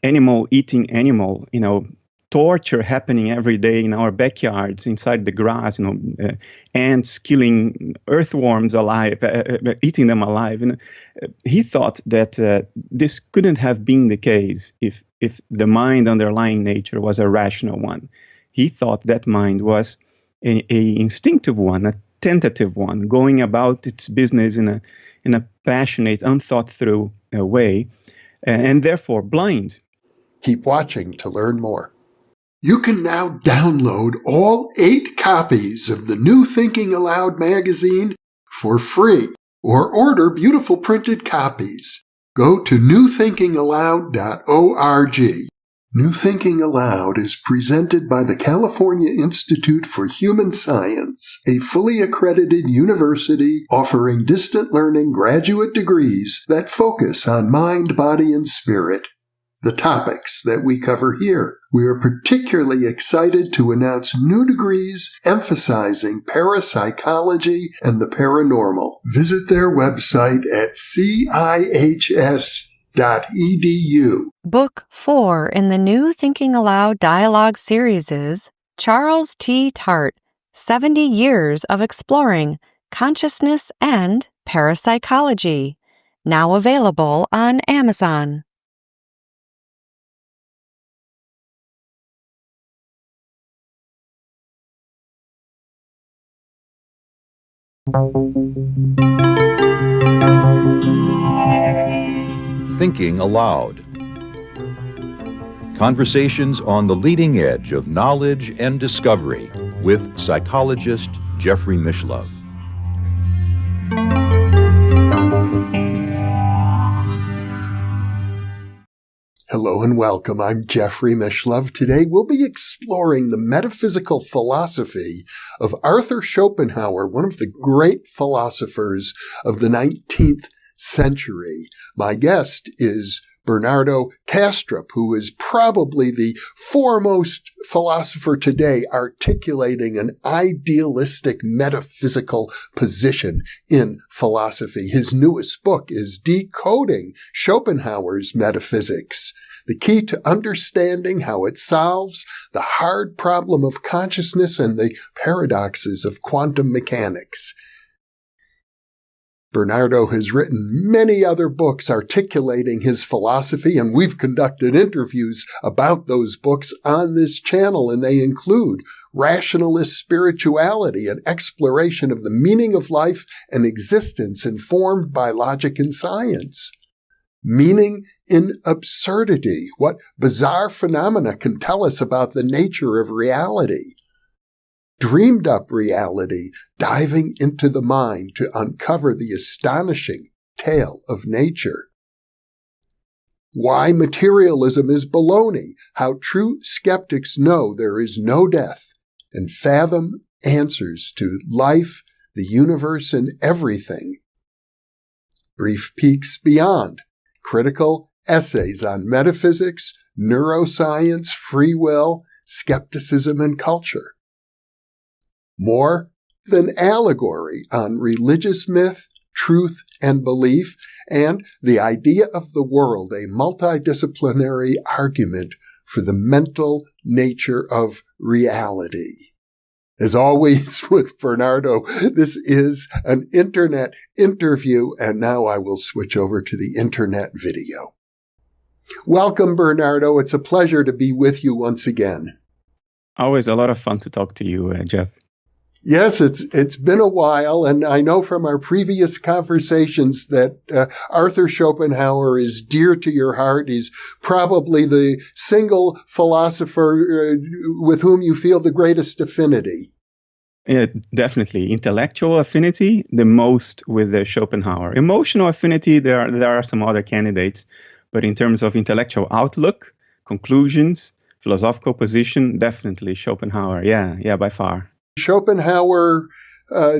animal eating animal, torture happening every day in our backyards, inside the grass, ants killing earthworms alive, eating them alive. And he thought that this couldn't have been the case if the mind underlying nature was a rational one. He thought that mind was a instinctive one, a tentative one, going about its business in a passionate, unthought through way, and therefore blind. Keep watching to learn more. You can now download all 8 copies of the New Thinking Aloud magazine for free, or order beautiful printed copies. Go to newthinkingaloud.org. New Thinking Aloud is presented by the California Institute for Human Science, a fully accredited university offering distant learning graduate degrees that focus on mind, body, and spirit. The topics that we cover here. We are particularly excited to announce new degrees emphasizing parapsychology and the paranormal. Visit their website at cihs.edu. Book 4 in the New Thinking Aloud dialogue series is Charles T. Tart, 70 Years of Exploring Consciousness and Parapsychology, now available on Amazon. Thinking Aloud. Conversations on the leading edge of knowledge and discovery with psychologist Jeffrey Mishlove. Hello and welcome. I'm Jeffrey Mishlove. Today we'll be exploring the metaphysical philosophy of Arthur Schopenhauer, one of the great philosophers of the 19th century. My guest is Bernardo Kastrup, who is probably the foremost philosopher today articulating an idealistic metaphysical position in philosophy. His newest book is Decoding Schopenhauer's Metaphysics, the key to understanding how it solves the hard problem of consciousness and the paradoxes of quantum mechanics. Bernardo has written many other books articulating his philosophy, and we've conducted interviews about those books on this channel, and they include Rationalist Spirituality, an exploration of the meaning of life and existence informed by logic and science. Meaning in Absurdity, what bizarre phenomena can tell us about the nature of reality. Dreamed up reality, diving into the mind to uncover the astonishing tale of nature. Why materialism is baloney, how true skeptics know there is no death, and fathom answers to life, the universe, and everything. Brief Peeks Beyond, critical essays on metaphysics, neuroscience, free will, skepticism, and culture. More Than Allegory on religious myth, truth, and belief, and the idea of the world, a multidisciplinary argument for the mental nature of reality. As always with Bernardo, this is an internet interview, and now I will switch over to the internet video. Welcome, Bernardo. It's a pleasure to be with you once again. Always a lot of fun to talk to you, Jeff. Yes, it's been a while, and I know from our previous conversations that Arthur Schopenhauer is dear to your heart. He's probably the single philosopher with whom you feel the greatest affinity. Yeah, definitely. Intellectual affinity, the most with Schopenhauer. Emotional affinity, there are some other candidates, but in terms of intellectual outlook, conclusions, philosophical position, definitely Schopenhauer. Yeah, by far. Schopenhauer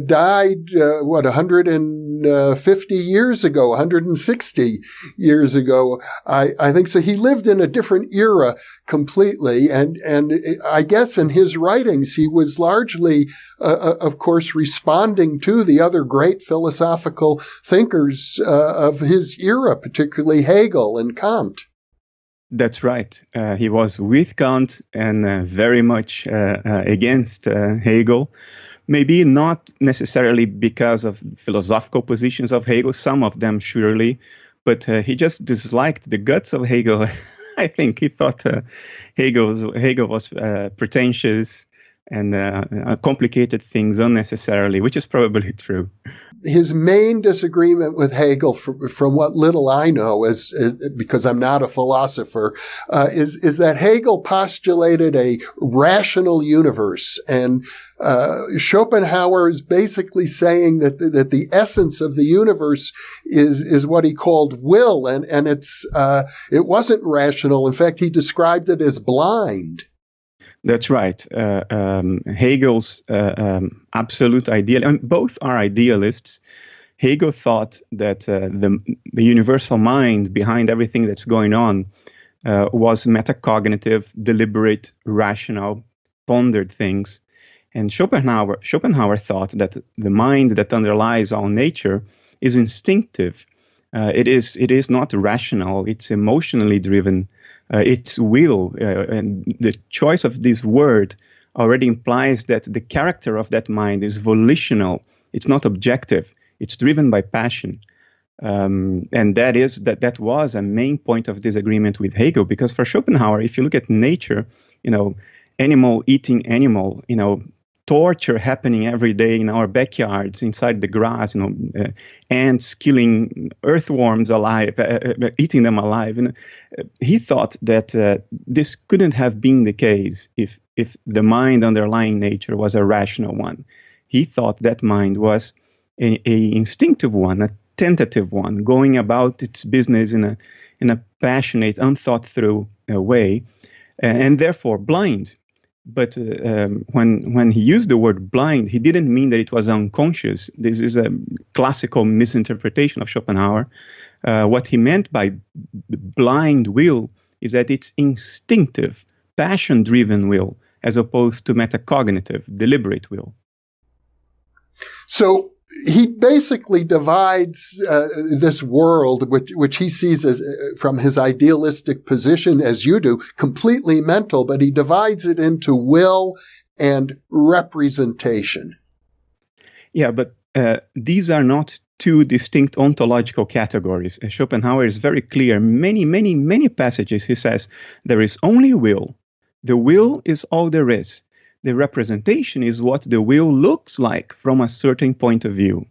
died, 150 years ago, 160 years ago, I think so. He lived in a different era completely, and I guess in his writings he was largely, of course, responding to the other great philosophical thinkers of his era, particularly Hegel and Kant. That's right. He was with Kant and very much against Hegel. Maybe not necessarily because of philosophical positions of Hegel, some of them surely, but he just disliked the guts of Hegel. I think he thought Hegel was pretentious and complicated things unnecessarily, which is probably true. His main disagreement with Hegel, from what little I know, is because I'm not a philosopher, is that Hegel postulated a rational universe, and Schopenhauer is basically saying that the essence of the universe is what he called will, and it wasn't rational. In fact, he described it as blind. That's right. Hegel's absolute ideal, and both are idealists. Hegel thought that the universal mind behind everything that's going on was metacognitive, deliberate, rational, pondered things. And Schopenhauer thought that the mind that underlies all nature is instinctive. It is not rational. It's emotionally driven. It's will, and the choice of this word already implies that the character of that mind is volitional. It's not objective. It's driven by passion, and that was a main point of disagreement with Hegel, because for Schopenhauer, if you look at nature, animal eating animal, torture happening every day in our backyards, inside the grass, ants killing earthworms alive, eating them alive. And he thought that this couldn't have been the case if the mind underlying nature was a rational one. He thought that mind was a instinctive one, a tentative one, going about its business in a passionate, unthought through way, and therefore blind. But when he used the word blind, he didn't mean that it was unconscious. This is a classical misinterpretation of Schopenhauer. What he meant by the blind will is that it's instinctive, passion-driven will, as opposed to metacognitive, deliberate will. So he basically divides this world, which he sees as, from his idealistic position, as you do, completely mental, but he divides it into will and representation. Yeah, but these are not two distinct ontological categories. Schopenhauer is very clear. Many passages he says there is only will. The will is all there is. The representation is what the will looks like from a certain point of view.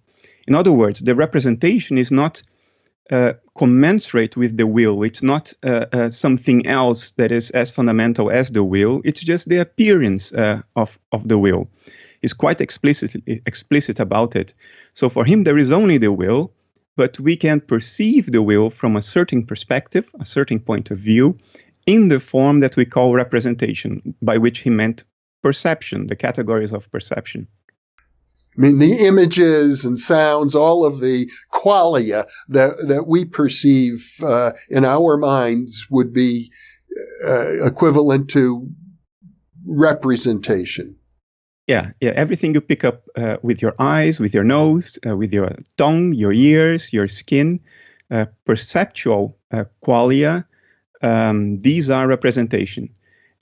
In other words, the representation is not commensurate with the will. It's not something else that is as fundamental as the will. It's just the appearance of the will. He's quite explicit about it. So for him, there is only the will, but we can perceive the will from a certain perspective, a certain point of view, in the form that we call representation, by which he meant perception, the categories of perception. I mean, the images and sounds, all of the qualia that we perceive in our minds would be equivalent to representation. Yeah. Everything you pick up with your eyes, with your nose, with your tongue, your ears, your skin, perceptual qualia, these are representation.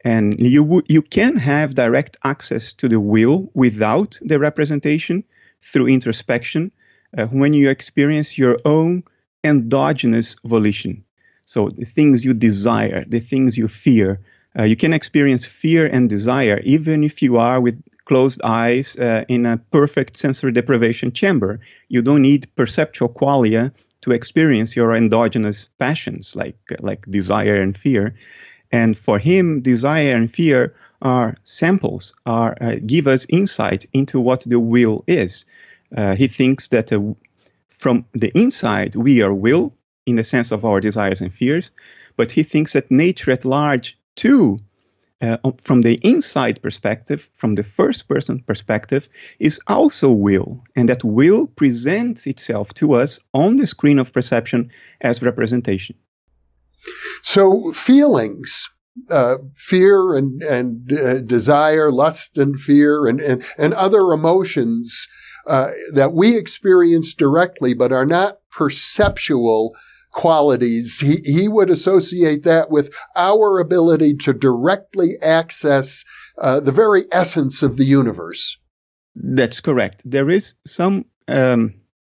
And you can have direct access to the will without the representation through introspection when you experience your own endogenous volition. So the things you desire, the things you fear, you can experience fear and desire even if you are with closed eyes in a perfect sensory deprivation chamber. You don't need perceptual qualia to experience your endogenous passions like desire and fear. And for him, desire and fear are samples, give us insight into what the will is. He thinks that from the inside, we are will, in the sense of our desires and fears, but he thinks that nature at large, too, from the inside perspective, from the first person perspective, is also will, and that will presents itself to us on the screen of perception as representation. So feelings, fear and desire, lust and fear, and other emotions that we experience directly but are not perceptual, qualities. He would associate that with our ability to directly access the very essence of the universe. That's correct. There is some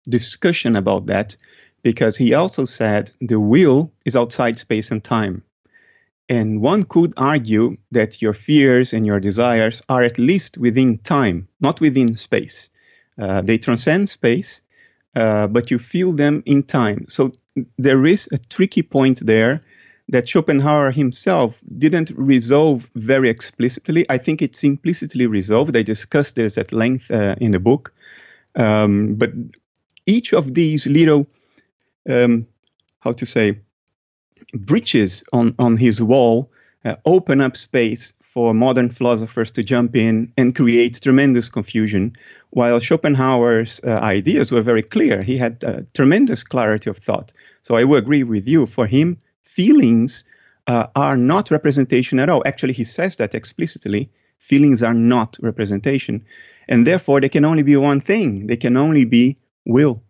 discussion about that, because he also said the will is outside space and time. And one could argue that your fears and your desires are at least within time, not within space. They transcend space, but you feel them in time. So there is a tricky point there that Schopenhauer himself didn't resolve very explicitly. I think it's implicitly resolved. I discussed this at length in the book. But each of these little, breaches on his wall open up space for modern philosophers to jump in and create tremendous confusion, while Schopenhauer's ideas were very clear. He had tremendous clarity of thought. So I will agree with you. For him, feelings are not representation at all. Actually, he says that explicitly. Feelings are not representation. And therefore, they can only be one thing. They can only be will.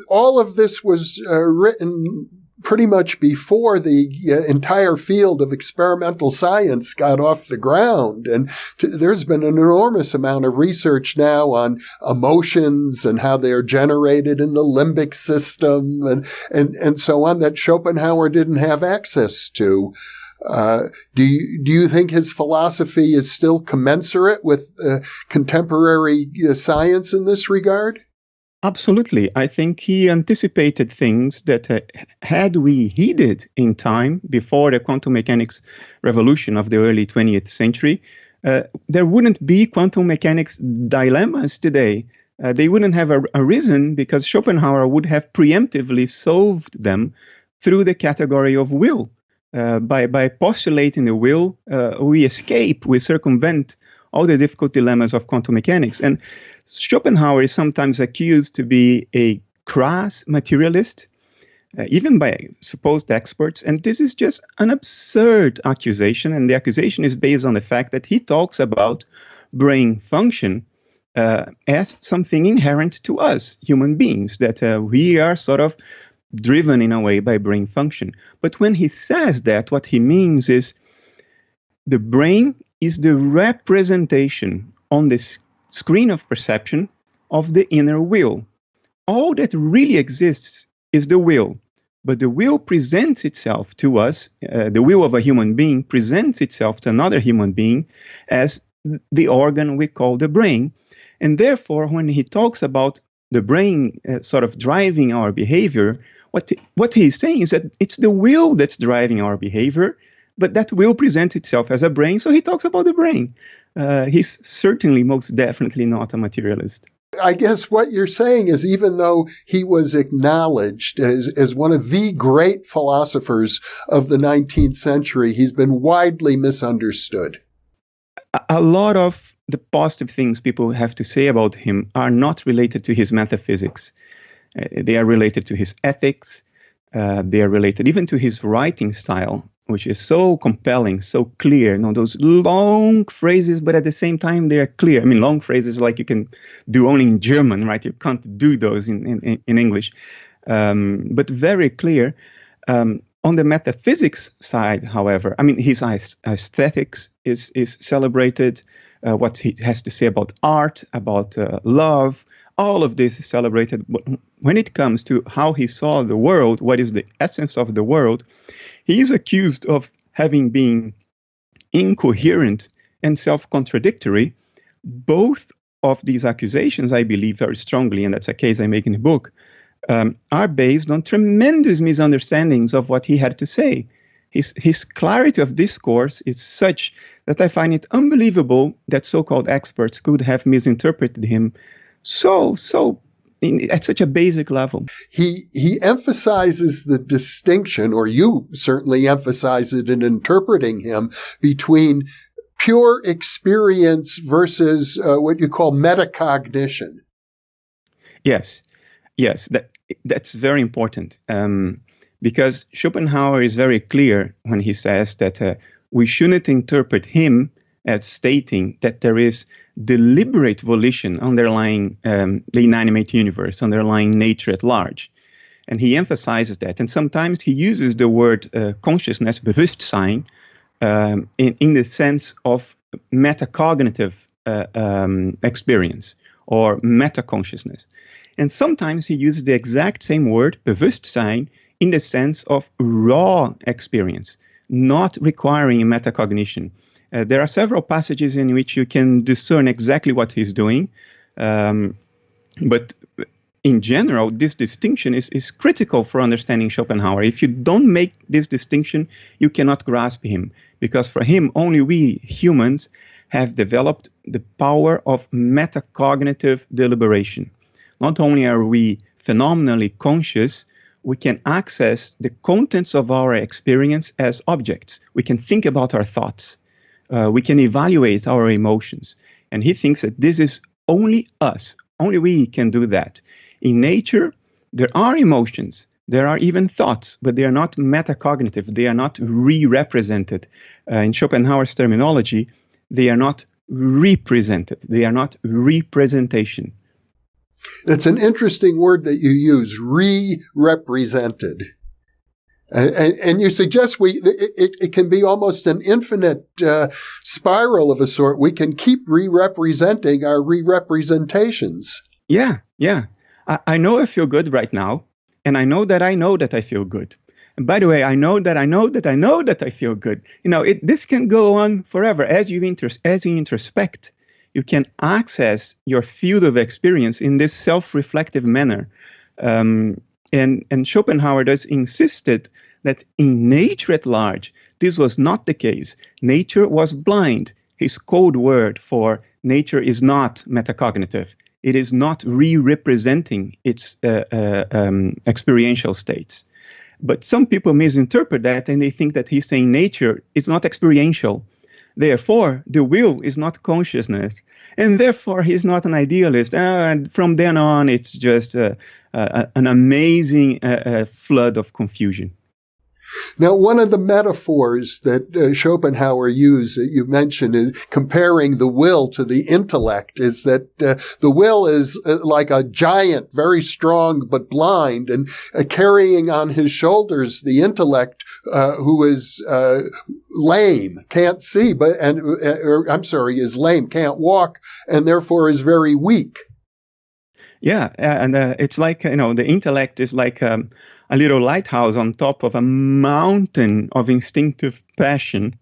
All of this was written pretty much before the entire field of experimental science got off the ground. And there's been an enormous amount of research now on emotions and how they're generated in the limbic system and so on that Schopenhauer didn't have access to. Do you think his philosophy is still commensurate with contemporary science in this regard? Absolutely. I think he anticipated things that had we heeded in time before the quantum mechanics revolution of the early 20th century, there wouldn't be quantum mechanics dilemmas today. They wouldn't have arisen because Schopenhauer would have preemptively solved them through the category of will. By postulating the will, we circumvent all the difficult dilemmas of quantum mechanics. And Schopenhauer is sometimes accused to be a crass materialist, even by supposed experts. And this is just an absurd accusation. And the accusation is based on the fact that he talks about brain function as something inherent to us, human beings, that we are sort of driven in a way by brain function. But when he says that, what he means is the brain is the representation on this screen of perception of the inner will. All that really exists is the will, but the will presents itself to us, the will of a human being presents itself to another human being as the organ we call the brain. And therefore, when he talks about the brain sort of driving our behavior, what he's saying is that it's the will that's driving our behavior, but that will present itself as a brain. So he talks about the brain. He's certainly, most definitely not a materialist. I guess what you're saying is even though he was acknowledged as one of the great philosophers of the 19th century, he's been widely misunderstood. A lot of the positive things people have to say about him are not related to his metaphysics. They are related to his ethics. They are related even to his writing style, which is so compelling, so clear. Those long phrases, but at the same time, they are clear. I mean, long phrases like you can do only in German, right? You can't do those in English. But very clear. On the metaphysics side, however, I mean, his aesthetics is celebrated. What he has to say about art, about love, all of this is celebrated. But when it comes to how he saw the world, what is the essence of the world, he is accused of having been incoherent and self-contradictory. Both of these accusations, I believe very strongly, and that's a case I make in the book, are based on tremendous misunderstandings of what he had to say. His clarity of discourse is such that I find it unbelievable that so-called experts could have misinterpreted him at such a basic level. He emphasizes the distinction, or you certainly emphasize it in interpreting him, between pure experience versus what you call metacognition. Yes, that's very important. Because Schopenhauer is very clear when he says that we shouldn't interpret him as stating that there is deliberate volition underlying the inanimate universe, underlying nature at large. And he emphasizes that. And sometimes he uses the word consciousness, Bewusstsein, in the sense of metacognitive experience or metaconsciousness. And sometimes he uses the exact same word, Bewusstsein, in the sense of raw experience, not requiring metacognition. There are several passages in which you can discern exactly what he's doing, but in general, this distinction is critical for understanding Schopenhauer. If you don't make this distinction, you cannot grasp him, because for him, only we humans have developed the power of metacognitive deliberation. Not only are we phenomenally conscious, we can access the contents of our experience as objects. We can think about our thoughts. We can evaluate our emotions. And he thinks that this is only us. Only we can do that. In nature, there are emotions, there are even thoughts, but they are not metacognitive, they are not re-represented. In Schopenhauer's terminology, they are not represented, they are not representation. It's an interesting word that you use, re-represented. And you suggest it can be almost an infinite spiral of a sort. We can keep re-representing our re-representations. Yeah. I know I feel good right now, and I know that I feel good. And by the way, I know that I feel good. This can go on forever. As you introspect, you can access your field of experience in this self-reflective manner. And Schopenhauer does insisted that in nature at large, this was not the case. Nature was blind. His code word for nature is not metacognitive. It is not re-representing its experiential states. But some people misinterpret that, and they think that he's saying nature is not experiential. Therefore, the will is not consciousness. And therefore, he's not an idealist. And from then on, it's just an amazing flood of confusion. Now, one of the metaphors that Schopenhauer used, that you mentioned, is comparing the will to the intellect, is that the will is like a giant, very strong but blind, and carrying on his shoulders the intellect who is lame, can't see, is lame, can't walk, and therefore is very weak. Yeah, and it's like, the intellect is like a little lighthouse on top of a mountain of instinctive passion.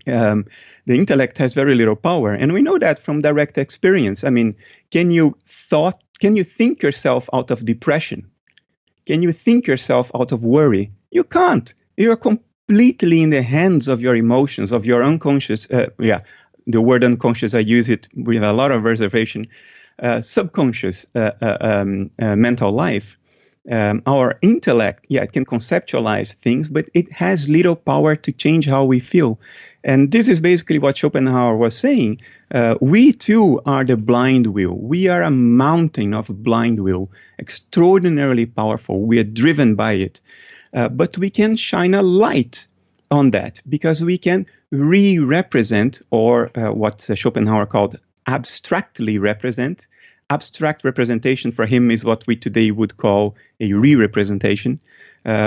The intellect has very little power, and we know that from direct experience. I mean, can you think yourself out of depression? Can you think yourself out of worry? You can't. You're completely in the hands of your emotions, of your unconscious. The word unconscious, I use it with a lot of reservation. Subconscious mental life. Our intellect, it can conceptualize things, but it has little power to change how we feel. And this is basically what Schopenhauer was saying. We too are the blind will. We are a mountain of blind will, extraordinarily powerful. We are driven by it. But we can shine a light on that because we can re-represent, or what Schopenhauer called abstractly represent. Abstract representation for him is what we today would call a re-representation.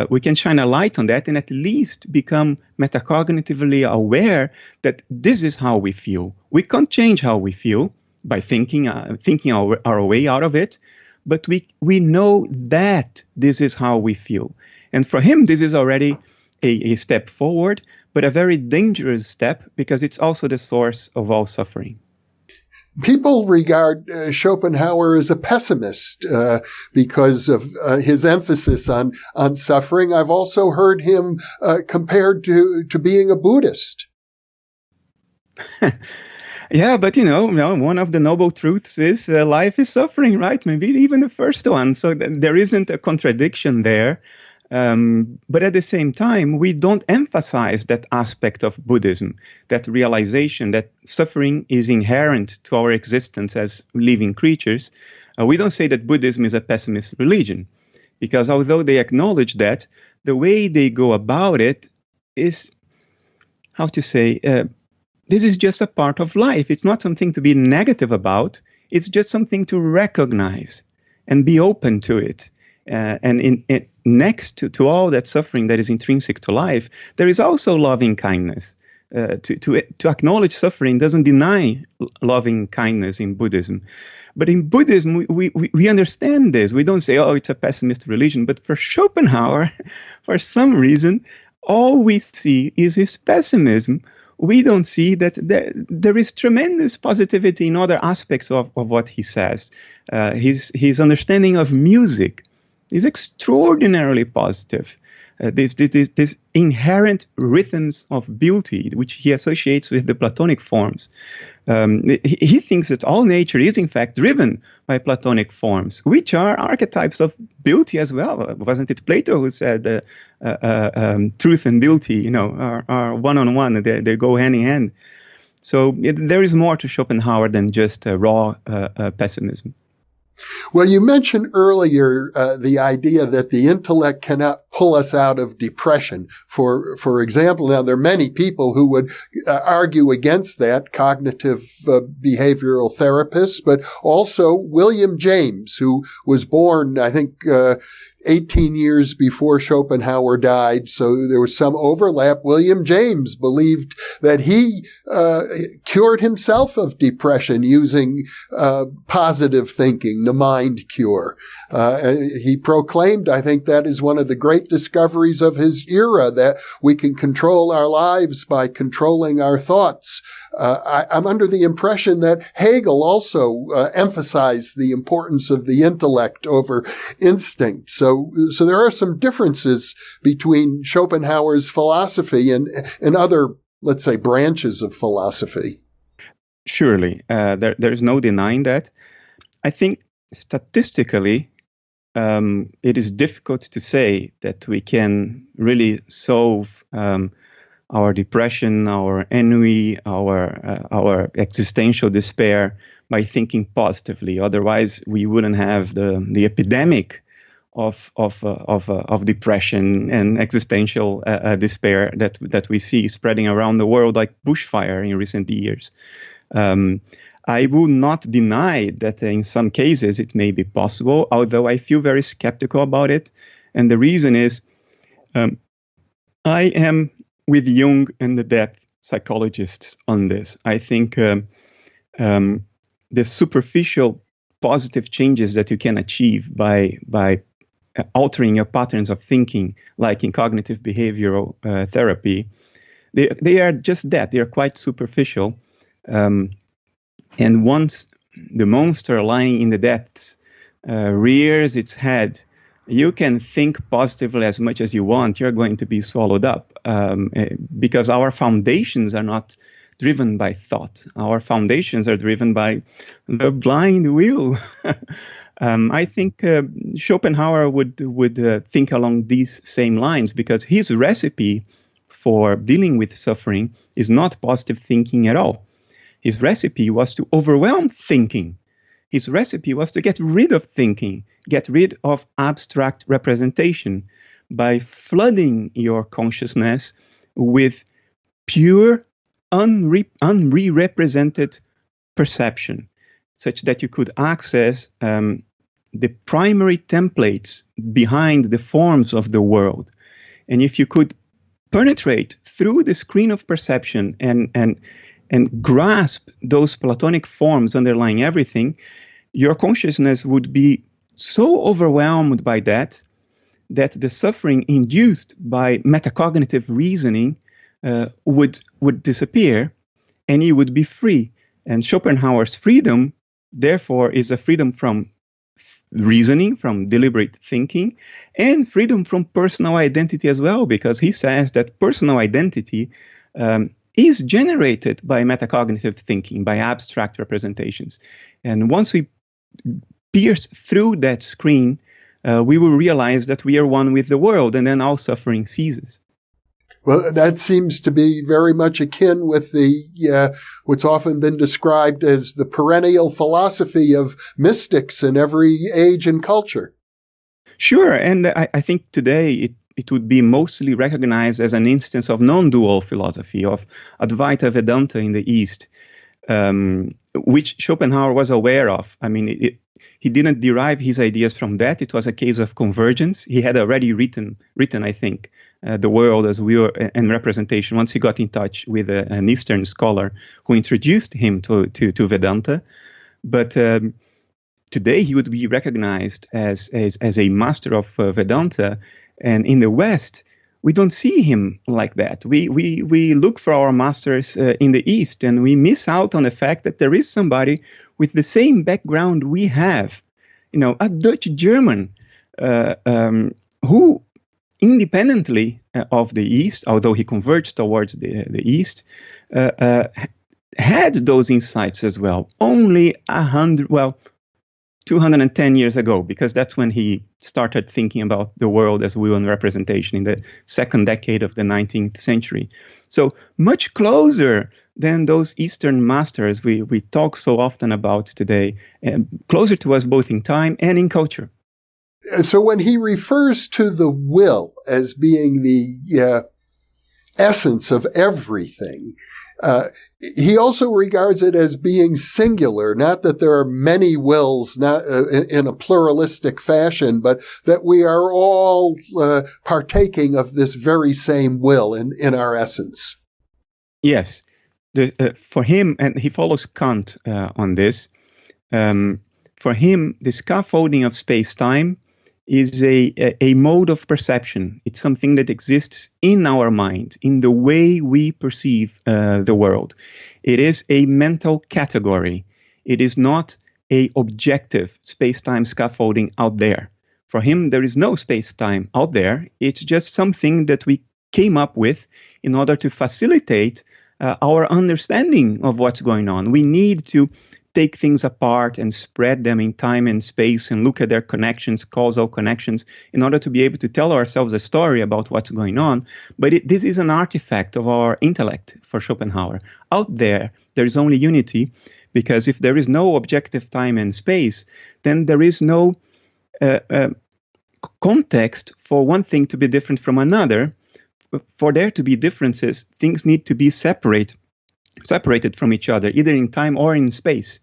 We can shine a light on that and at least become metacognitively aware that this is how we feel. We can't change how we feel by thinking our way out of it, but we know that this is how we feel. And for him, this is already a step forward, but a very dangerous step because it's also the source of all suffering. People regard Schopenhauer as a pessimist because of his emphasis on suffering. I've also heard him compared to being a Buddhist. Yeah, but one of the noble truths is life is suffering, right? Maybe even the first one. So there isn't a contradiction there. But at the same time, we don't emphasize that aspect of Buddhism, that realization that suffering is inherent to our existence as living creatures. We don't say that Buddhism is a pessimist religion, because although they acknowledge that, the way they go about it is, this is just a part of life. It's not something to be negative about. It's just something to recognize and be open to it. Next to all that suffering that is intrinsic to life, there is also loving kindness. To acknowledge suffering doesn't deny loving kindness in Buddhism. But in Buddhism, we understand this. We don't say, oh, it's a pessimist religion. But for Schopenhauer, for some reason, all we see is his pessimism. We don't see that there is tremendous positivity in other aspects of what he says. His understanding of music is extraordinarily positive. This inherent rhythms of beauty, which he associates with the Platonic forms. He thinks that all nature is, in fact, driven by Platonic forms, which are archetypes of beauty as well. Wasn't it Plato who said truth and beauty, are one-on-one, they go hand in hand. So there is more to Schopenhauer than just raw pessimism. Well, you mentioned earlier the idea that the intellect cannot pull us out of depression. For example, now there are many people who would argue against that, cognitive behavioral therapists, but also William James, who was born, I think, 18 years before Schopenhauer died, so there was some overlap. William James believed that he cured himself of depression using positive thinking, the mind cure. He proclaimed, I think that is one of the great discoveries of his era, that we can control our lives by controlling our thoughts. I'm under the impression that Hegel also emphasized the importance of the intellect over instinct. So there are some differences between Schopenhauer's philosophy and other, let's say, branches of philosophy. Surely. There's no denying that. I think statistically, it is difficult to say that we can really solve our depression, our ennui, our existential despair by thinking positively. Otherwise, we wouldn't have the epidemic of depression and existential despair that we see spreading around the world like bushfire in recent years. I will not deny that in some cases it may be possible, although I feel very skeptical about it. And the reason is I am with Jung and the depth psychologists on this. I think the superficial positive changes that you can achieve by altering your patterns of thinking, like in cognitive behavioral therapy, they are just that. They are quite superficial. And once the monster lying in the depths rears its head, you can think positively as much as you want. You're going to be swallowed up because our foundations are not driven by thought. Our foundations are driven by the blind will. I think Schopenhauer would think along these same lines, because his recipe for dealing with suffering is not positive thinking at all. His recipe was to overwhelm thinking. His recipe was to get rid of thinking, get rid of abstract representation by flooding your consciousness with pure, unrepresented perception, such that you could access the primary templates behind the forms of the world. And if you could penetrate through the screen of perception and grasp those Platonic forms underlying everything, your consciousness would be so overwhelmed by that the suffering induced by metacognitive reasoning would disappear, and you would be free. And Schopenhauer's freedom, therefore, is a freedom from reasoning, from deliberate thinking, and freedom from personal identity as well, because he says that personal identity is generated by metacognitive thinking, by abstract representations. And once we pierce through that screen, we will realize that we are one with the world, and then all suffering ceases. Well, that seems to be very much akin with the what's often been described as the perennial philosophy of mystics in every age and culture. Sure, and I think today it would be mostly recognized as an instance of non-dual philosophy, of Advaita Vedanta in the East, which Schopenhauer was aware of. I mean, he didn't derive his ideas from that. It was a case of convergence. He had already written, I think, The World as Will and Representation once he got in touch with an Eastern scholar who introduced him to Vedanta. But today he would be recognized as a master of Vedanta. And in the West, we don't see him like that. We look for our masters in the East, and we miss out on the fact that there is somebody with the same background we have, a Dutch German who, independently of the East, although he converged towards the East, had those insights as well. Only 210 years ago, because that's when he started thinking about the world as will and representation in the second decade of the 19th century. So much closer than those Eastern masters we talk so often about today, closer to us both in time and in culture. So when he refers to the will as being the essence of everything, he also regards it as being singular, not that there are many wills, not in a pluralistic fashion, but that we are all partaking of this very same will in our essence. Yes. For him, and he follows Kant on this, for him, the scaffolding of space-time is a mode of perception. It's something that exists in our mind, in the way we perceive the world. It is a mental category. It is not a objective space-time scaffolding out there. For him, there is no space-time out there. It's just something that we came up with in order to facilitate our understanding of what's going on. We need to take things apart and spread them in time and space and look at their connections, causal connections, in order to be able to tell ourselves a story about what's going on. But this is an artifact of our intellect for Schopenhauer. Out there is only unity, because if there is no objective time and space, then there is no context for one thing to be different from another. For there to be differences, things need to be separated from each other, either in time or in space.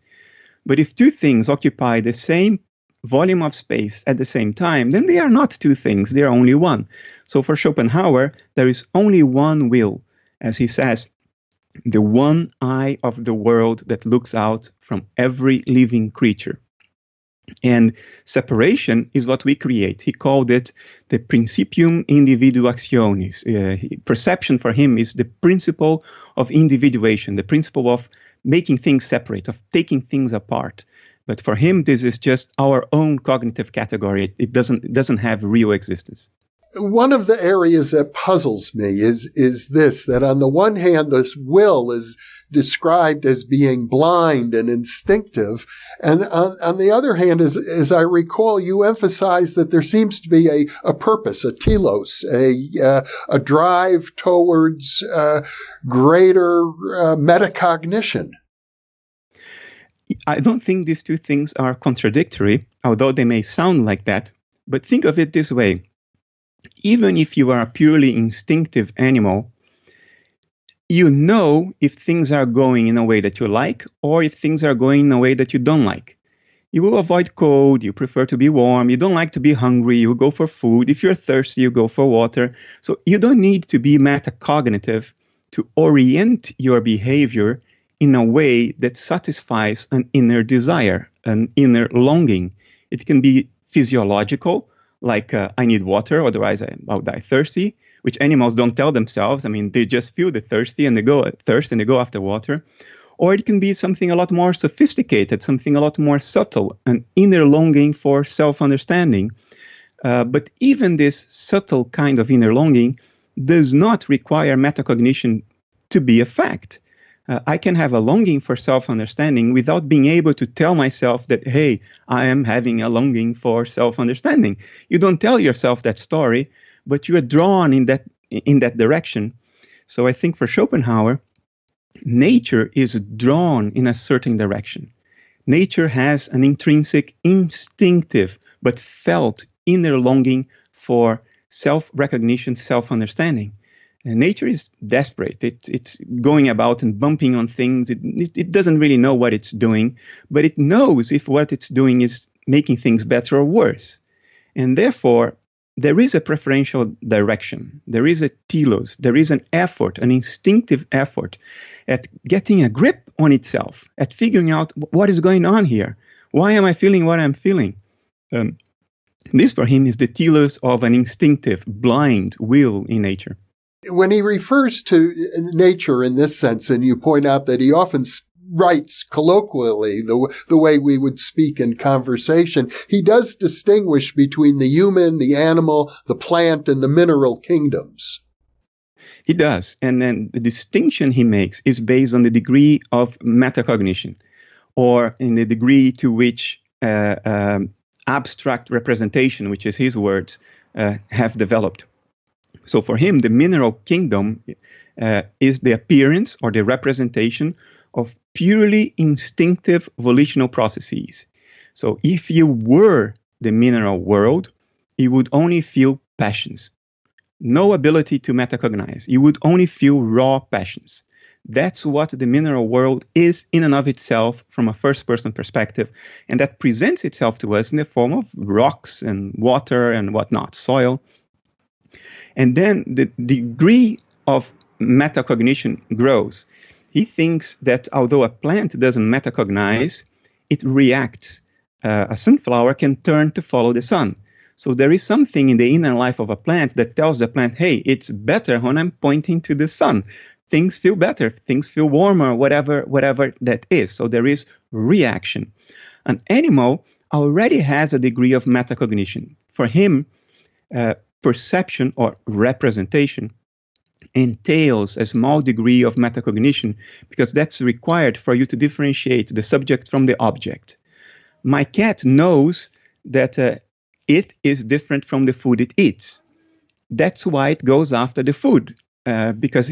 But if two things occupy the same volume of space at the same time, then they are not two things, they are only one. So for Schopenhauer, there is only one will, as he says, the one eye of the world that looks out from every living creature. And separation is what we create. He called it the principium individuationis. Perception for him is the principle of individuation, the principle of making things separate, of taking things apart. But for him, this is just our own cognitive category. It doesn't have real existence. One of the areas that puzzles me is this, that on the one hand, this will is described as being blind and instinctive. And on the other hand, as I recall, you emphasize that there seems to be a purpose, a telos, a drive towards greater metacognition. I don't think these two things are contradictory, although they may sound like that. But think of it this way. Even if you are a purely instinctive animal, you know if things are going in a way that you like or if things are going in a way that you don't like. You will avoid cold, you prefer to be warm, you don't like to be hungry, you go for food. If you're thirsty, you go for water. So you don't need to be metacognitive to orient your behavior in a way that satisfies an inner desire, an inner longing. It can be physiological, like I need water, otherwise I'll die thirsty, which animals don't tell themselves. I mean, they just feel the thirst and they go after water. Or it can be something a lot more sophisticated, something a lot more subtle, an inner longing for self-understanding. But even this subtle kind of inner longing does not require metacognition to be a fact. I can have a longing for self-understanding without being able to tell myself that, hey, I am having a longing for self-understanding. You don't tell yourself that story, but you are drawn in that direction. So I think for Schopenhauer, nature is drawn in a certain direction. Nature has an intrinsic, instinctive, but felt inner longing for self-recognition, self-understanding. And nature is desperate. It's going about and bumping on things. It doesn't really know what it's doing, but it knows if what it's doing is making things better or worse. And therefore, there is a preferential direction. There is a telos. There is an effort, an instinctive effort at getting a grip on itself, at figuring out what is going on here. Why am I feeling what I'm feeling? This for him is the telos of an instinctive, blind will in nature. When he refers to nature in this sense, and you point out that he often writes colloquially the way we would speak in conversation, he does distinguish between the human, the animal, the plant, and the mineral kingdoms. He does. And then the distinction he makes is based on the degree of metacognition, or in the degree to which abstract representation, which is his words, have developed. So for him, the mineral kingdom is the appearance or the representation of purely instinctive volitional processes. So if you were the mineral world, you would only feel passions. No ability to metacognize. You would only feel raw passions. That's what the mineral world is in and of itself from a first-person perspective, and that presents itself to us in the form of rocks and water and whatnot, soil. And then the degree of metacognition grows. He thinks that although a plant doesn't metacognize, it reacts. A sunflower can turn to follow the sun. So there is something in the inner life of a plant that tells the plant, hey, it's better when I'm pointing to the sun. Things feel better, things feel warmer, whatever that is. So there is reaction. An animal already has a degree of metacognition. For him, perception or representation entails a small degree of metacognition because that's required for you to differentiate the subject from the object. My cat knows that it is different from the food it eats. That's why it goes after the food, because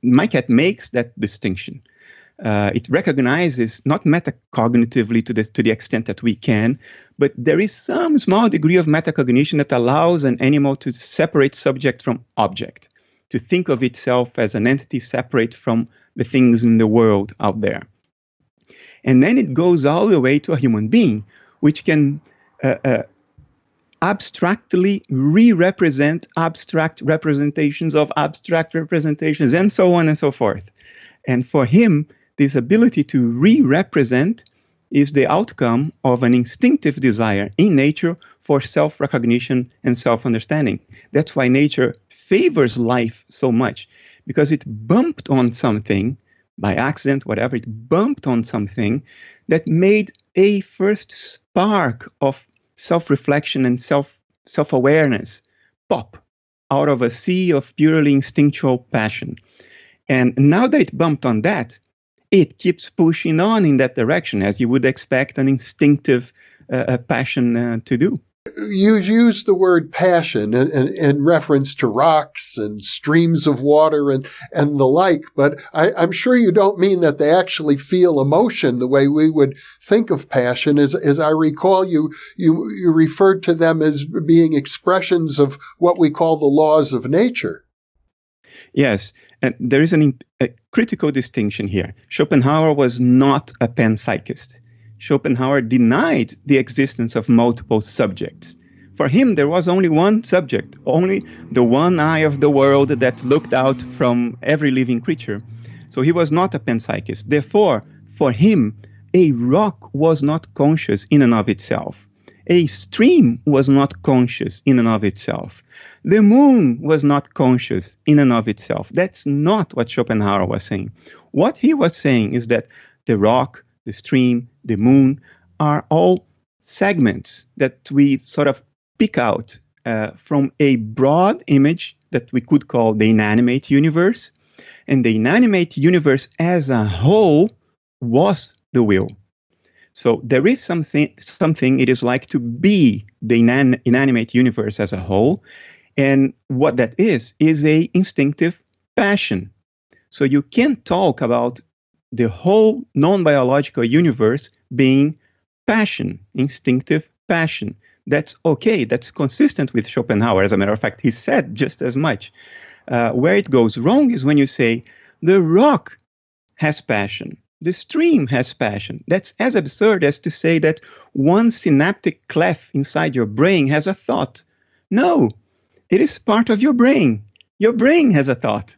my cat makes that distinction. It recognizes, not metacognitively to the extent that we can, but there is some small degree of metacognition that allows an animal to separate subject from object, to think of itself as an entity separate from the things in the world out there. And then it goes all the way to a human being, which can abstractly re-represent abstract representations of abstract representations, and so on and so forth. And for him, this ability to re-represent is the outcome of an instinctive desire in nature for self-recognition and self-understanding. That's why nature favors life so much, because it bumped on something, by accident, whatever, it bumped on something that made a first spark of self-reflection and self-awareness pop out of a sea of purely instinctual passion. And now that it bumped on that, it keeps pushing on in that direction, as you would expect an instinctive passion to do. You use the word passion in reference to rocks and streams of water and the like, but I'm sure you don't mean that they actually feel emotion the way we would think of passion. As I recall, you referred to them as being expressions of what we call the laws of nature. Yes, and there is a critical distinction here. Schopenhauer was not a panpsychist. Schopenhauer denied the existence of multiple subjects. For him, there was only one subject, only the one eye of the world that looked out from every living creature. So he was not a panpsychist. Therefore, for him, a rock was not conscious in and of itself. A stream was not conscious in and of itself. The moon was not conscious in and of itself. That's not what Schopenhauer was saying. What he was saying is that the rock, the stream, the moon are all segments that we sort of pick out from a broad image that we could call the inanimate universe. And the inanimate universe as a whole was the will. So there is something it is like to be the inanimate universe as a whole. And what that is a instinctive passion. So you can't talk about the whole non-biological universe being passion, instinctive passion. That's okay. That's consistent with Schopenhauer. As a matter of fact, he said just as much. Where it goes wrong is when you say the rock has passion, the stream has passion. That's as absurd as to say that one synaptic cleft inside your brain has a thought. No, it is part of your brain. Your brain has a thought.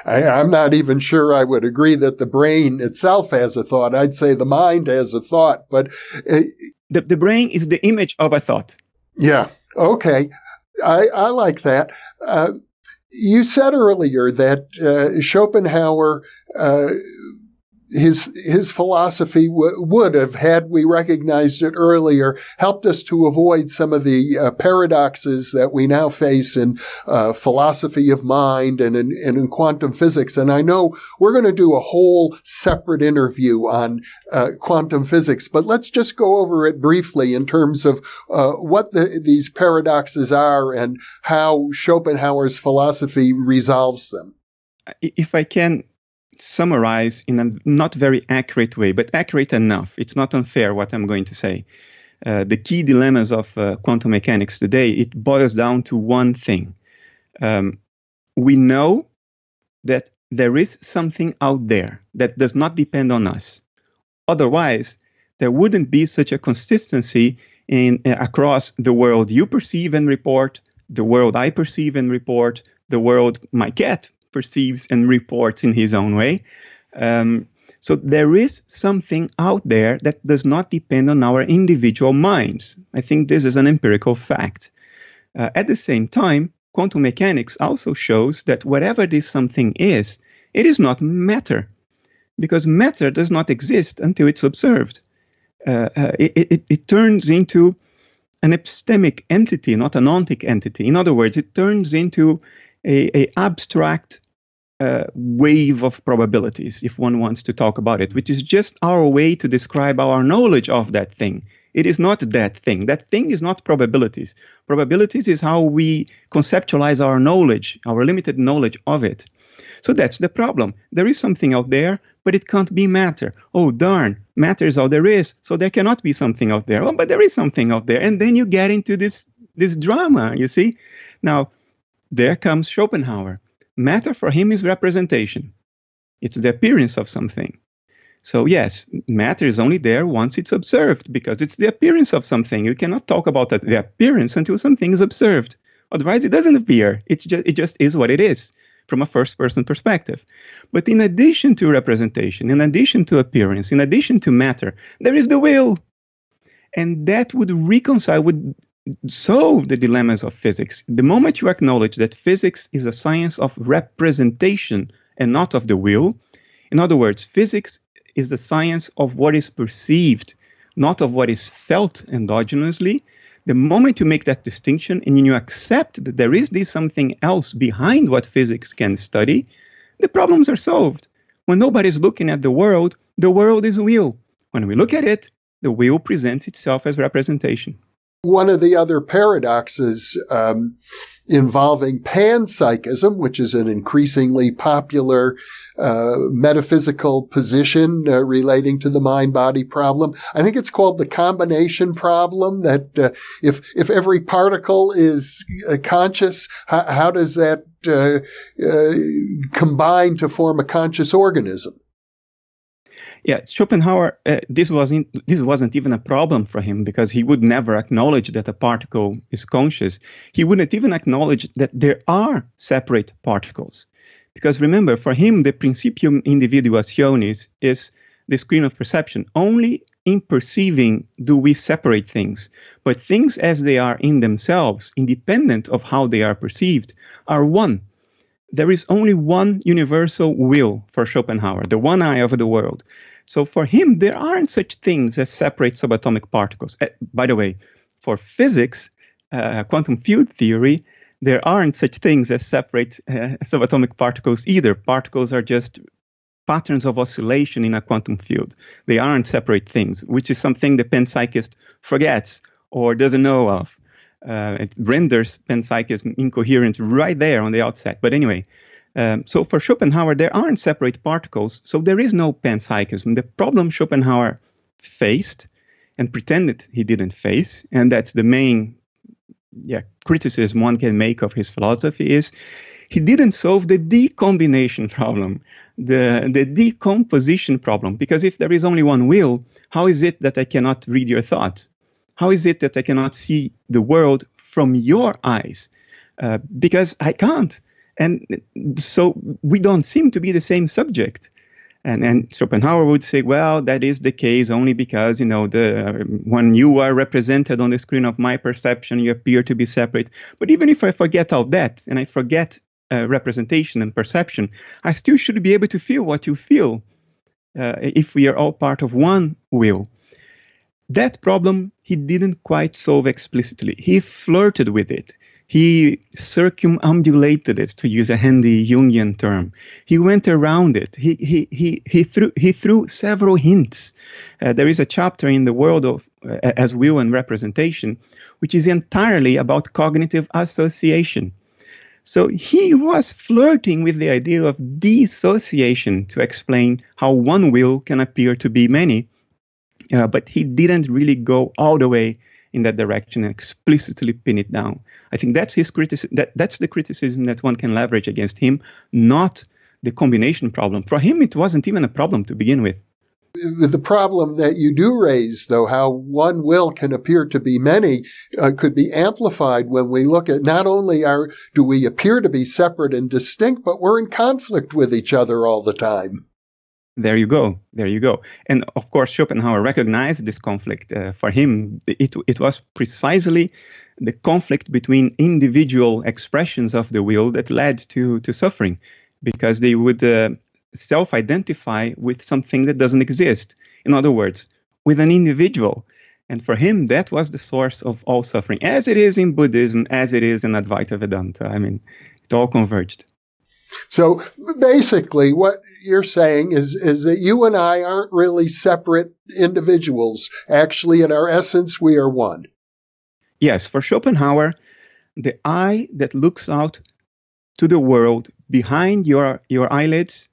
I'm not even sure I would agree that the brain itself has a thought. I'd say the mind has a thought, but the brain is the image of a thought. Yeah. Okay. I like that. You said earlier that Schopenhauer, his philosophy would have, had we recognized it earlier, helped us to avoid some of the paradoxes that we now face in philosophy of mind and in quantum physics. And I know we're going to do a whole separate interview on quantum physics, but let's just go over it briefly in terms of what these paradoxes are and how Schopenhauer's philosophy resolves them. If I can summarize in a not very accurate way, but accurate enough. It's not unfair what I'm going to say. The key dilemmas of quantum mechanics today, it boils down to one thing. We know that there is something out there that does not depend on us. Otherwise, there wouldn't be such a consistency across the world you perceive and report, the world I perceive and report, the world my cat perceives and reports in his own way. So there is something out there that does not depend on our individual minds. I think this is an empirical fact. At the same time, quantum mechanics also shows that whatever this something is, it is not matter, because matter does not exist until it's observed. It turns into an epistemic entity, not an ontic entity. In other words, it turns into a abstract wave of probabilities, if one wants to talk about it, which is just our way to describe our knowledge of that thing. It is not that thing. That thing is not probabilities. Probabilities is how we conceptualize our knowledge, our limited knowledge of it. So that's the problem. There is something out there, but it can't be matter. Oh, darn, matter is all there is, so there cannot be something out there. Oh, but there is something out there. And then you get into this drama, you see? Now, there comes Schopenhauer. Matter for him is representation. It's the appearance of something. So yes, matter is only there once it's observed, because it's the appearance of something. You cannot talk about the appearance until something is observed. Otherwise, it doesn't appear. It just is what it is from a first-person perspective. But in addition to representation, in addition to appearance, in addition to matter, there is the will. And that would solve the dilemmas of physics. The moment you acknowledge that physics is a science of representation and not of the will, in other words, physics is the science of what is perceived, not of what is felt endogenously. The moment you make that distinction and you accept that there is this something else behind what physics can study, the problems are solved. When nobody's looking at the world is will. When we look at it, the will presents itself as representation. One of the other paradoxes involving panpsychism, which is an increasingly popular metaphysical position relating to the mind-body problem. I think it's called the combination problem, that if every particle is conscious, how does that combine to form a conscious organism? Yeah, Schopenhauer, this wasn't even a problem for him, because he would never acknowledge that a particle is conscious. He wouldn't even acknowledge that there are separate particles. Because remember, for him, the principium individuationis is the screen of perception. Only in perceiving do we separate things. But things as they are in themselves, independent of how they are perceived, are one. There is only one universal will for Schopenhauer, the one eye of the world. So for him, there aren't such things as separate subatomic particles. By the way, for physics, quantum field theory, there aren't such things as separate subatomic particles either. Particles are just patterns of oscillation in a quantum field. They aren't separate things, which is something the panpsychist forgets or doesn't know of. It renders panpsychism incoherent right there on the outset. But anyway, so for Schopenhauer, there aren't separate particles, so there is no panpsychism. The problem Schopenhauer faced and pretended he didn't face, and that's the main criticism one can make of his philosophy is he didn't solve the decombination problem, the decomposition problem. Because if there is only one will, how is it that I cannot read your thoughts? How is it that I cannot see the world from your eyes? Because I can't. And so we don't seem to be the same subject. And Schopenhauer would say, well, that is the case only because, when you are represented on the screen of my perception, you appear to be separate. But even if I forget all that, and I forget representation and perception, I still should be able to feel what you feel if we are all part of one will. That problem he didn't quite solve explicitly. He flirted with it. He circumambulated it, to use a handy Jungian term. He went around it. He threw several hints. There is a chapter in The World of as Will and Representation, which is entirely about cognitive association. So he was flirting with the idea of dissociation to explain how one will can appear to be many, but he didn't really go all the way in that direction and explicitly pin it down. I think that's his criticism. That's the criticism that one can leverage against him, not the combination problem. For him, it wasn't even a problem to begin with. The problem that you do raise, though, how one will can appear to be many, could be amplified when we look at not only do we appear to be separate and distinct, but we're in conflict with each other all the time. There you go. And of course, Schopenhauer recognized this conflict. For him, it was precisely the conflict between individual expressions of the will that led to suffering, because they would self-identify with something that doesn't exist. In other words, with an individual. And for him, that was the source of all suffering, as it is in Buddhism, as it is in Advaita Vedanta. I mean, it all converged. So basically, what you're saying is that you and I aren't really separate individuals. Actually, in our essence, we are one. Yes, for Schopenhauer, the eye that looks out to the world behind your eyelids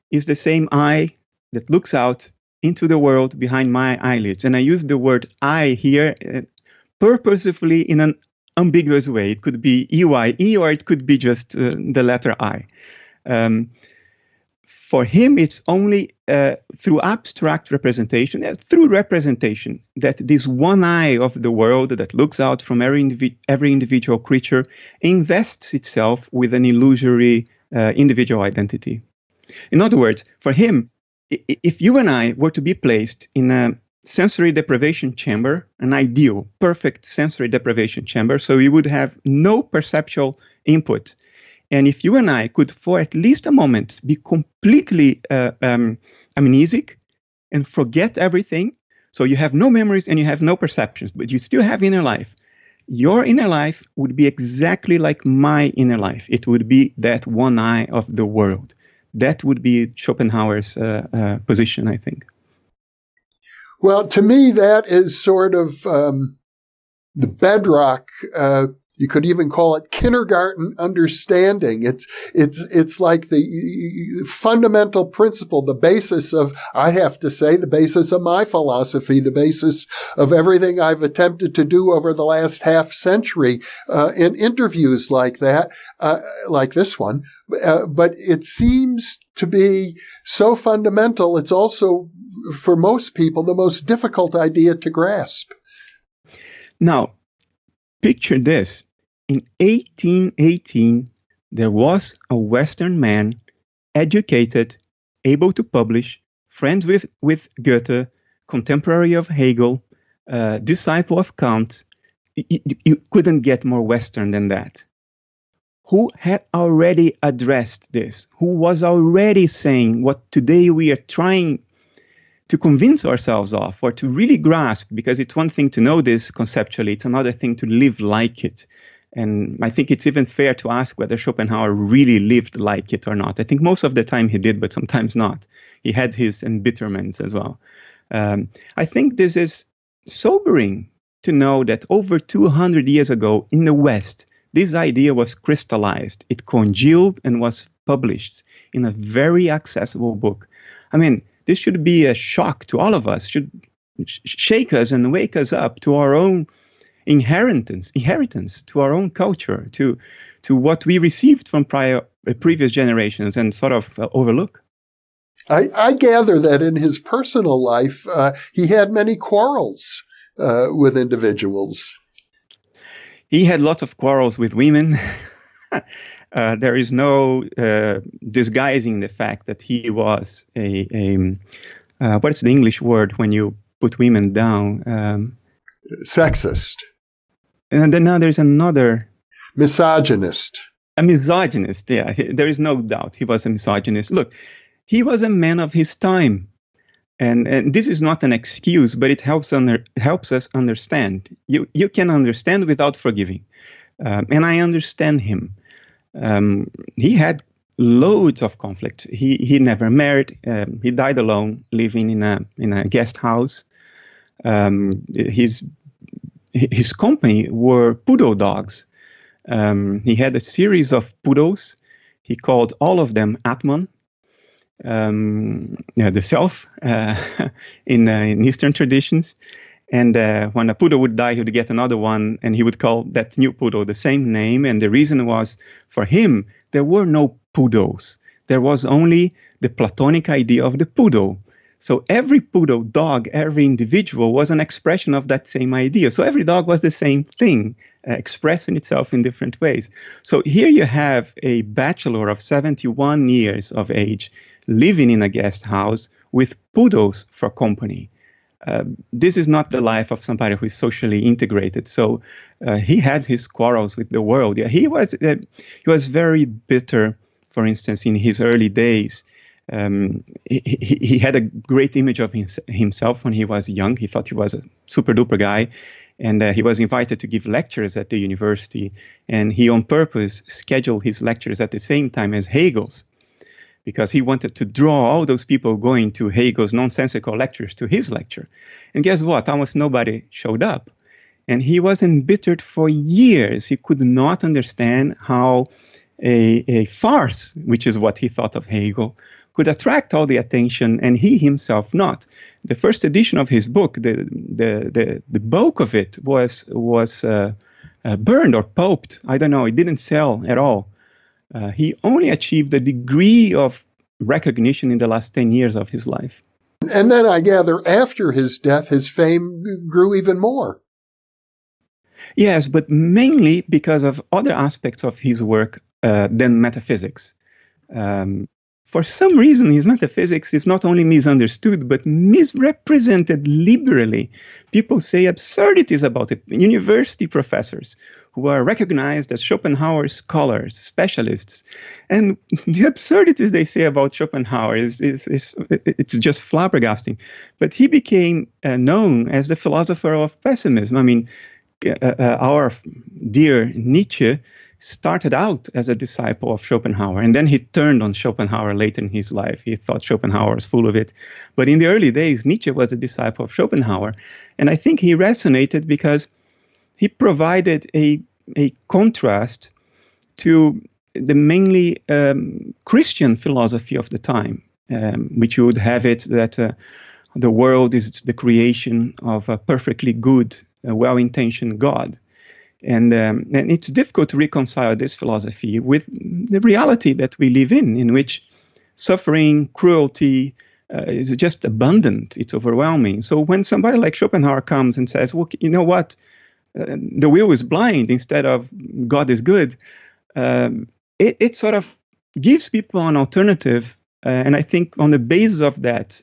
is the same eye that looks out into the world behind my eyelids. And I use the word I here purposefully in an ambiguous way. It could be EYE, or it could be just the letter I. For him, it's only through abstract representation, through representation, that this one eye of the world that looks out from every individual creature invests itself with an illusory individual identity. In other words, for him, if you and I were to be placed in a sensory deprivation chamber, an ideal, perfect sensory deprivation chamber, so we would have no perceptual input. And if you and I could, for at least a moment, be completely amnesic and forget everything, so you have no memories and you have no perceptions, but you still have inner life, your inner life would be exactly like my inner life. It would be that one eye of the world. That would be Schopenhauer's position, I think. Well, to me, that is sort of the bedrock. You could even call it kindergarten understanding. It's like the fundamental principle, the basis of, I have to say, the basis of my philosophy, the basis of everything I've attempted to do over the last half century in interviews like that, like this one. But it seems to be so fundamental, it's also, for most people, the most difficult idea to grasp. Now, picture this. In 1818, there was a Western man, educated, able to publish, friends with Goethe, contemporary of Hegel, disciple of Kant. You couldn't get more Western than that. Who had already addressed this? Who was already saying what today we are trying to convince ourselves of, or to really grasp, because it's one thing to know this conceptually, it's another thing to live like it. And I think it's even fair to ask whether Schopenhauer really lived like it or not. I think most of the time he did, but sometimes not. He had his embitterments as well. I think this is sobering to know that over 200 years ago in the West, this idea was crystallized. It congealed and was published in a very accessible book. I mean, this should be a shock to all of us, should shake us and wake us up to our own inheritance to our own culture, to what we received from previous generations and sort of overlook. I gather that in his personal life, he had many quarrels with individuals. He had lots of quarrels with women. There is no disguising the fact that he was what's the English word when you put women down? Sexist. And then now there's another. Misogynist. A misogynist, yeah. There is no doubt he was a misogynist. Look, he was a man of his time. And this is not an excuse, but it helps us understand. You can understand without forgiving. And I understand him. He had loads of conflict. He never married. He died alone, living in a guest house. His company were poodle dogs. He had a series of poodles. He called all of them Atman, the self, in Eastern traditions. And when a poodle would die, he would get another one, and he would call that new poodle the same name. And the reason was, for him, there were no poodles. There was only the Platonic idea of the poodle. So every poodle, dog, every individual was an expression of that same idea. So every dog was the same thing, expressing itself in different ways. So here you have a bachelor of 71 years of age living in a guest house with poodles for company. This is not the life of somebody who is socially integrated. So he had his quarrels with the world. Yeah, he was very bitter, for instance, in his early days. He had a great image of himself when he was young. He thought he was a super duper guy. And he was invited to give lectures at the university. And he on purpose scheduled his lectures at the same time as Hegel's, because he wanted to draw all those people going to Hegel's nonsensical lectures to his lecture. And guess what? Almost nobody showed up. And he was embittered for years. He could not understand how a farce, which is what he thought of Hegel, could attract all the attention, and he himself not. The first edition of his book, the bulk of it was burned or pulped. I don't know. It didn't sell at all. He only achieved a degree of recognition in the last 10 years of his life. And then I gather after his death, his fame grew even more. Yes, but mainly because of other aspects of his work than metaphysics. For some reason, his metaphysics is not only misunderstood, but misrepresented liberally. People say absurdities about it. University professors who are recognized as Schopenhauer scholars, specialists. And the absurdities they say about Schopenhauer it's just flabbergasting. But he became known as the philosopher of pessimism. I mean, our dear Nietzsche started out as a disciple of Schopenhauer, and then he turned on Schopenhauer later in his life. He thought Schopenhauer was full of it. But in the early days, Nietzsche was a disciple of Schopenhauer. And I think he resonated because he provided a contrast to the mainly Christian philosophy of the time, which you would have it that the world is the creation of a perfectly good, well-intentioned God. And it's difficult to reconcile this philosophy with the reality that we live in which suffering, cruelty is just abundant. It's overwhelming. So when somebody like Schopenhauer comes and says, well, you know what, the will is blind instead of God is good, it sort of gives people an alternative. And I think on the basis of that,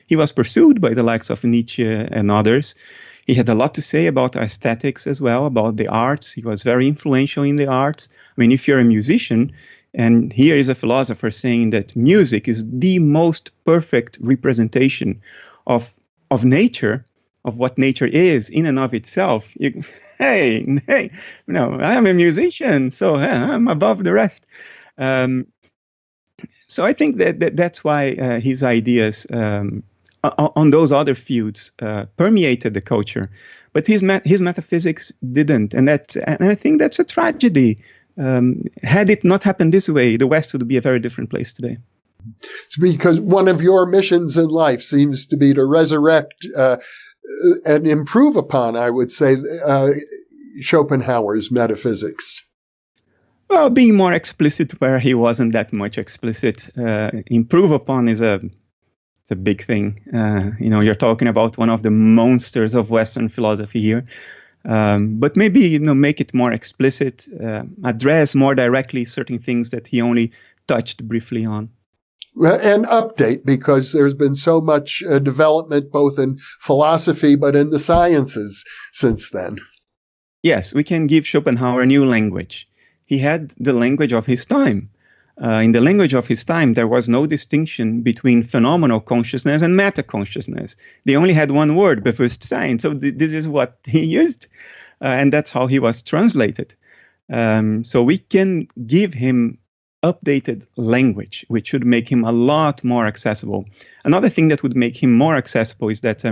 he was pursued by the likes of Nietzsche and others. He had a lot to say about aesthetics as well, about the arts. He was very influential in the arts. I mean, if you're a musician, and here is a philosopher saying that music is the most perfect representation of nature, of what nature is in and of itself. Hey, no, I am a musician, so I'm above the rest. So I think that's why his ideas on those other fields permeated the culture, but his metaphysics didn't, and I think that's a tragedy. Had it not happened this way, the West would be a very different place today. It's because one of your missions in life seems to be to resurrect and improve upon, I would say, Schopenhauer's metaphysics? Well, being more explicit where he wasn't that much explicit. Improve upon is a big thing. You're talking about one of the monsters of Western philosophy here. But maybe, make it more explicit, address more directly certain things that he only touched briefly on. And update, because there's been so much development both in philosophy but in the sciences since then. Yes, we can give Schopenhauer a new language. He had the language of his time. In the language of his time, there was no distinction between phenomenal consciousness and meta-consciousness. They only had one word, Bewusstsein. So this is what he used, and that's how he was translated. So we can give him updated language, which should make him a lot more accessible. Another thing that would make him more accessible is that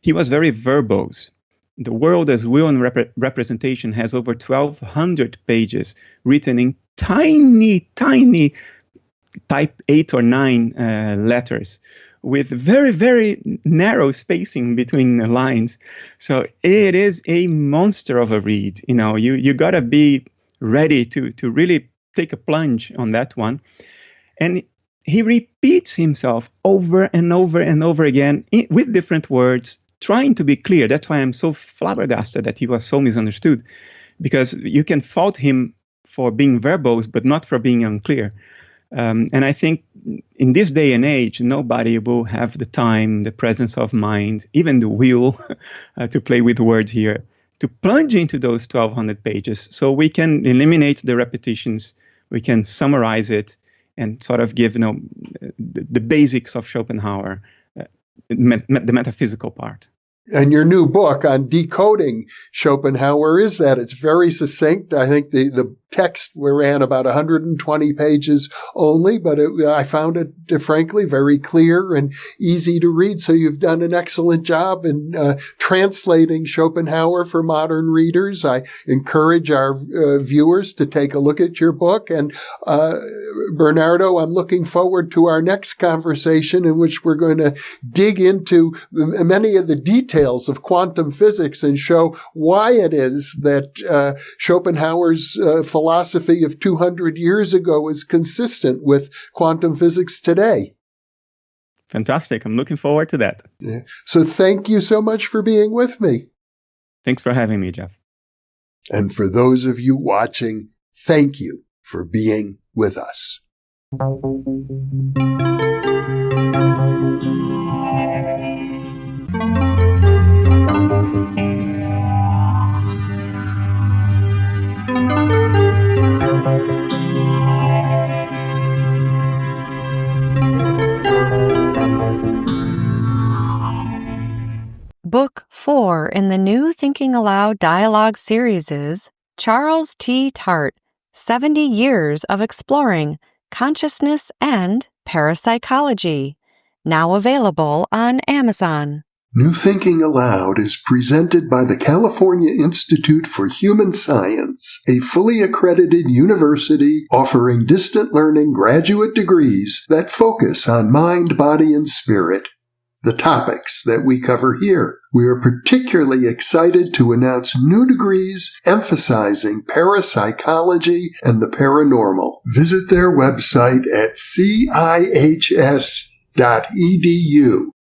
he was very verbose. The World as Will and Representation has over 1,200 pages written in tiny type 8 or 9 letters with very, very narrow spacing between the lines. So it is a monster of a read. You got to be ready to really take a plunge on that one. And he repeats himself over and over and over again with different words, trying to be clear. That's why I'm so flabbergasted that he was so misunderstood, because you can fault him for being verbose, but not for being unclear. And I think in this day and age, nobody will have the time, the presence of mind, even the will to play with words here, to plunge into those 1,200 pages. So we can eliminate the repetitions, we can summarize it, and sort of give the basics of Schopenhauer, the metaphysical part. And your new book on decoding Schopenhauer is that. It's very succinct. I think the text ran about 120 pages only, but I found it, frankly, very clear and easy to read. So you've done an excellent job in translating Schopenhauer for modern readers. I encourage our viewers to take a look at your book. And Bernardo, I'm looking forward to our next conversation, in which we're going to dig into many of the details of quantum physics and show why it is that Schopenhauer's philosophy of 200 years ago is consistent with quantum physics today. Fantastic. I'm looking forward to that. Yeah. So thank you so much for being with me. Thanks for having me, Jeff. And for those of you watching, thank you for being with us. Book 4 in the new Thinking Aloud dialogue series is Charles T. Tart, 70 Years of Exploring Consciousness and Parapsychology, now available on Amazon. New Thinking Aloud is presented by the California Institute for Human Science, a fully accredited university offering distant learning graduate degrees that focus on mind, body, and spirit. The topics that we cover here. We are particularly excited to announce new degrees emphasizing parapsychology and the paranormal. Visit their website at cihs.edu.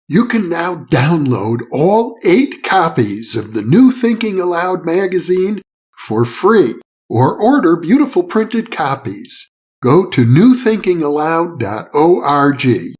You can now download all 8 copies of the New Thinking Aloud magazine for free, or order beautiful printed copies. Go to newthinkingaloud.org.